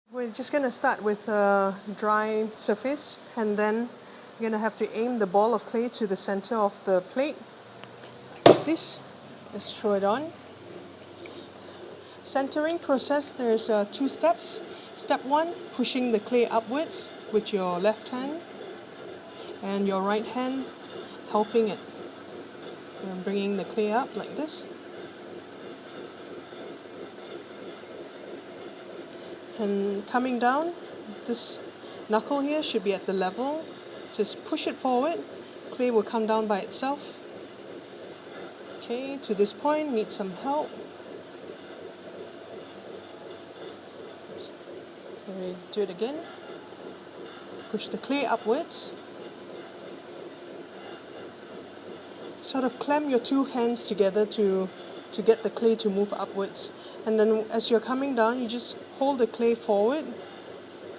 We're just going to start with a dry surface, and then you're going to have to aim the ball of clay to the center of the plate like this. Just throw it on. Centering process, there's 2 steps. Step 1, pushing the clay upwards with your left hand and your right hand helping it. And bringing the clay up like this. And coming down, this knuckle here should be at the level. Just push it forward, clay will come down by itself. Okay, to this point, need some help. Okay, do it again. Push the clay upwards. Sort of clamp your 2 hands together to get the clay to move upwards. And then as you're coming down, you just hold the clay forward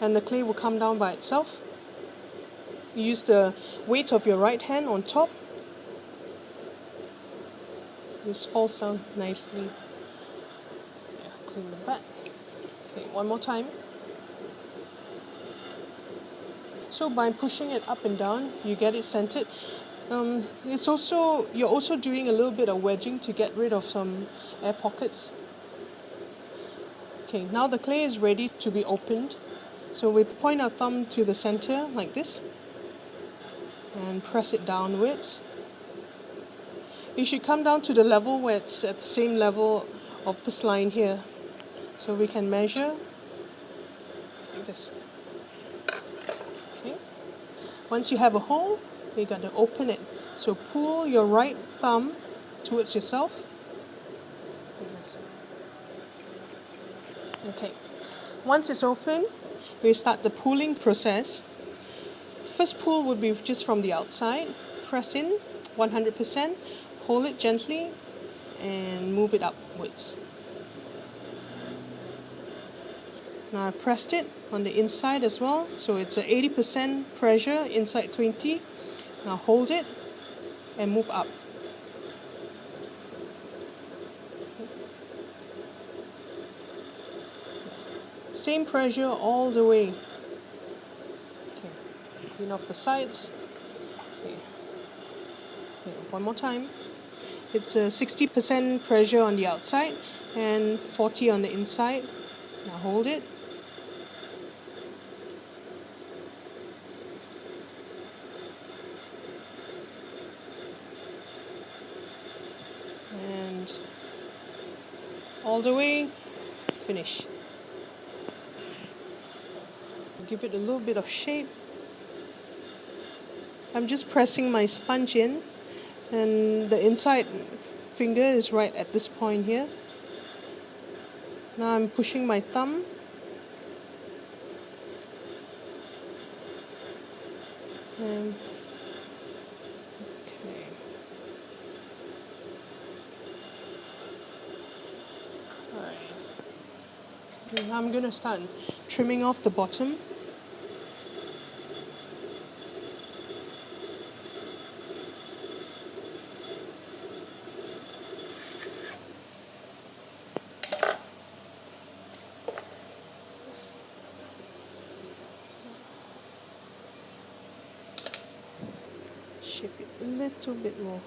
and the clay will come down by itself. You use the weight of your right hand on top. This falls down nicely. Yeah, clean the back. Okay, one more time. So by pushing it up and down, you get it centered. You're also doing a little bit of wedging to get rid of some air pockets. Okay, now the clay is ready to be opened. So we point our thumb to the center like this and press it downwards. You should come down to the level where it's at the same level of this line here. So we can measure like this. Okay. Once you have a hole, you got to open it. So pull your right thumb towards yourself. Okay. Once it's open, we start the pulling process. First pull would be just from the outside. Press in 100%, hold it gently, and move it upwards. Now I've pressed it on the inside as well, so it's a 80% pressure, inside 20. Now hold it and move up. Same pressure all the way. Okay. Clean off the sides. Okay. Okay. One more time. It's a 60% pressure on the outside and 40 on the inside. Now hold it. And all the way, finish. Give it a little bit of shape. I'm just pressing my sponge in, and the inside finger is right at this point here. Now I'm pushing my thumb. And okay. Alright. Now I'm going to start trimming off the bottom. Shape it a little bit more.